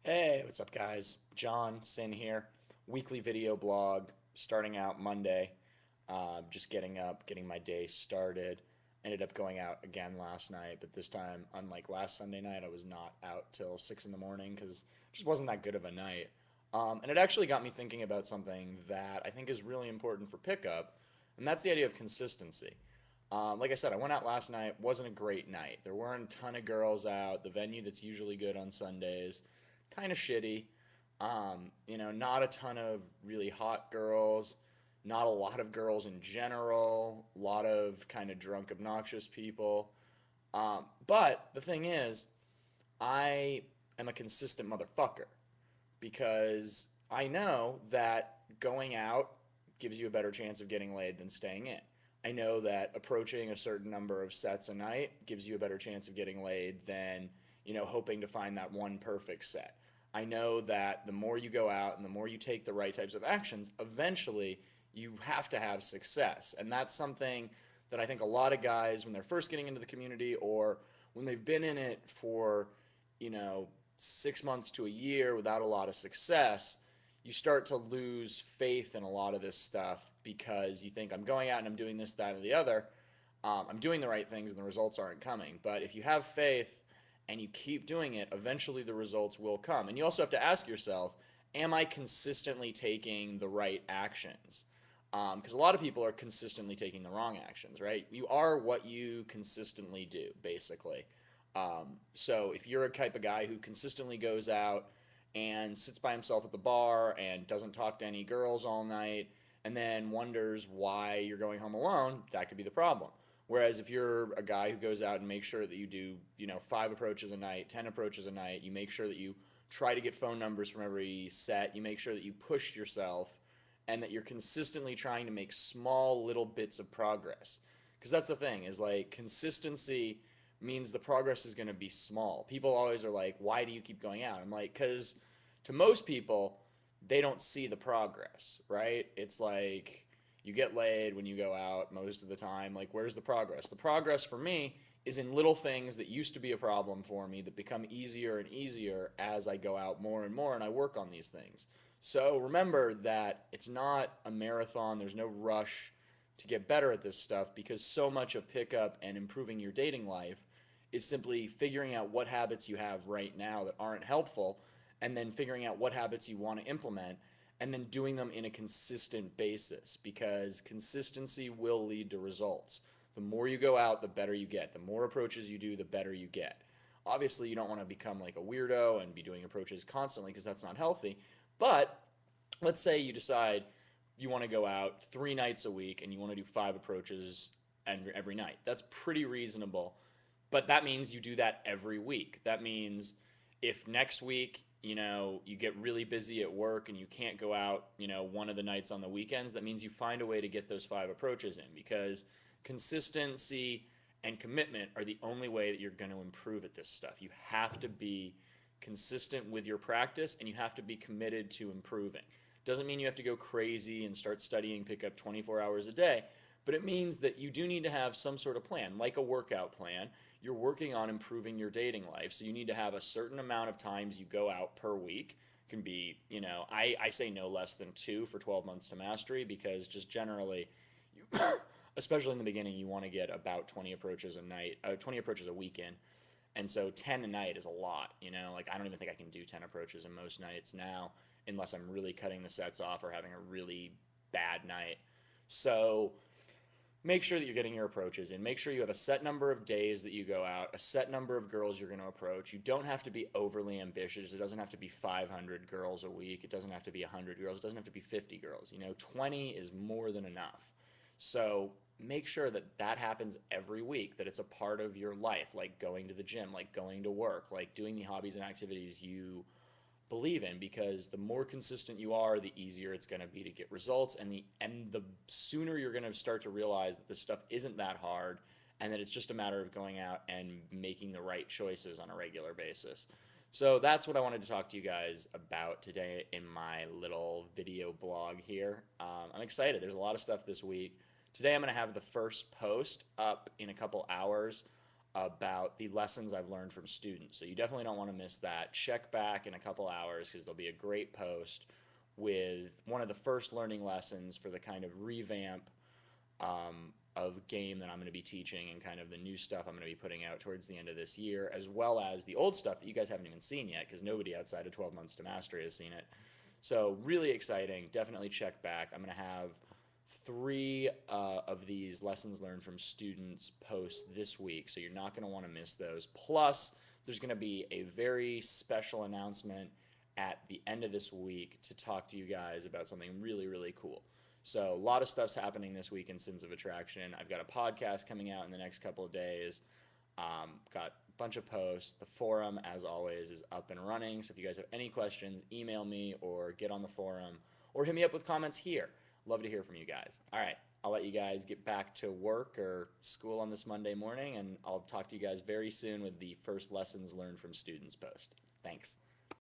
Hey, what's up, guys? John Sin here. Weekly video blog starting out Monday. Just getting up, getting my day started. Ended up going out again last night, but this time, unlike last Sunday night, I was not out till 6 in the morning because it just wasn't that good of a night. And it actually got me thinking about something that I think is really important for pickup, and that's the idea of consistency. Like I said, I went out last night. Wasn't a great night. There weren't a ton of girls out. The venue that's usually good on Sundays, kind of shitty. Not a ton of really hot girls. Not a lot of girls in general. A lot of kind of drunk, obnoxious people. But the thing is, I am a consistent motherfucker because I know that going out gives you a better chance of getting laid than staying in. I know that approaching a certain number of sets a night gives you a better chance of getting laid than, hoping to find that one perfect set. I know that the more you go out and the more you take the right types of actions, eventually you have to have success. And that's something that I think a lot of guys, when they're first getting into the community or when they've been in it for, you know, 6 months to a year without a lot of success, you start to lose faith in a lot of this stuff because you think, I'm going out and I'm doing this, that, or the other. I'm doing the right things and the results aren't coming. But if you have faith and you keep doing it, eventually the results will come. And you also have to ask yourself, am I consistently taking the right actions? Because a lot of people are consistently taking the wrong actions, right? You are what you consistently do, basically. So if you're a type of guy who consistently goes out and sits by himself at the bar and doesn't talk to any girls all night and then wonders why you're going home alone, that could be the problem. Whereas if you're a guy who goes out and makes sure that you do, 5 approaches a night, 10 approaches a night, you make sure that you try to get phone numbers from every set, you make sure that you push yourself and that you're consistently trying to make small little bits of progress. Because that's the thing, is like consistency means the progress is going to be small. People always are like, why do you keep going out? I'm like, because to most people, they don't see the progress, right? It's like you get laid when you go out most of the time. Like, where's the progress? The progress for me is in little things that used to be a problem for me that become easier and easier as I go out more and more and I work on these things. So remember that it's not a marathon, there's no rush to get better at this stuff because so much of pickup and improving your dating life is simply figuring out what habits you have right now that aren't helpful and then figuring out what habits you want to implement and then doing them in a consistent basis because consistency will lead to results. The more you go out, the better you get. The more approaches you do, the better you get. Obviously, you don't want to become like a weirdo and be doing approaches constantly because that's not healthy. But let's say you decide you want to go out 3 nights a week and you want to do 5 approaches every night. That's pretty reasonable. But that means you do that every week. That means if next week, you get really busy at work and you can't go out, one of the nights on the weekends, that means you find a way to get those 5 approaches in because consistency and commitment are the only way that you're going to improve at this stuff. You have to be consistent with your practice and you have to be committed to improving. Doesn't mean you have to go crazy and start studying pickup 24 hours a day, but it means that you do need to have some sort of plan, like a workout plan. You're working on improving your dating life, so you need to have a certain amount of times you go out per week. It can be, I say no less than 2 for 12 months to mastery because just generally, you, especially in the beginning, you want to get about 20 approaches a night, 20 approaches a weekend. And so 10 a night is a lot, like I don't even think I can do 10 approaches in most nights now unless I'm really cutting the sets off or having a really bad night. So make sure that you're getting your approaches in. Make sure you have a set number of days that you go out, a set number of girls you're going to approach. You don't have to be overly ambitious. It doesn't have to be 500 girls a week. It doesn't have to be 100 girls. It doesn't have to be 50 girls. 20 is more than enough. So make sure that that happens every week, that it's a part of your life, like going to the gym, like going to work, like doing the hobbies and activities you believe in, because the more consistent you are, the easier it's going to be to get results, and the sooner you're going to start to realize that this stuff isn't that hard and that it's just a matter of going out and making the right choices on a regular basis. So that's what I wanted to talk to you guys about today in my little video blog here. I'm excited. There's a lot of stuff this week. Today I'm going to have the first post up in a couple hours about the lessons I've learned from students. So you definitely don't want to miss that. Check back in a couple hours because there'll be a great post with one of the first learning lessons for the kind of revamp of game that I'm going to be teaching and kind of the new stuff I'm going to be putting out towards the end of this year, as well as the old stuff that you guys haven't even seen yet because nobody outside of 12 Months to Mastery has seen it. So really exciting. Definitely check back. I'm going to have three of these lessons learned from students posts this week, so you're not going to want to miss those. Plus, there's going to be a very special announcement at the end of this week to talk to you guys about something really, really cool. So a lot of stuff's happening this week in Sins of Attraction. I've got a podcast coming out in the next couple of days. Got a bunch of posts. The forum, as always, is up and running. So if you guys have any questions, email me or get on the forum or hit me up with comments here. Love to hear from you guys. All right, I'll let you guys get back to work or school on this Monday morning, and I'll talk to you guys very soon with the first lessons learned from students post. Thanks.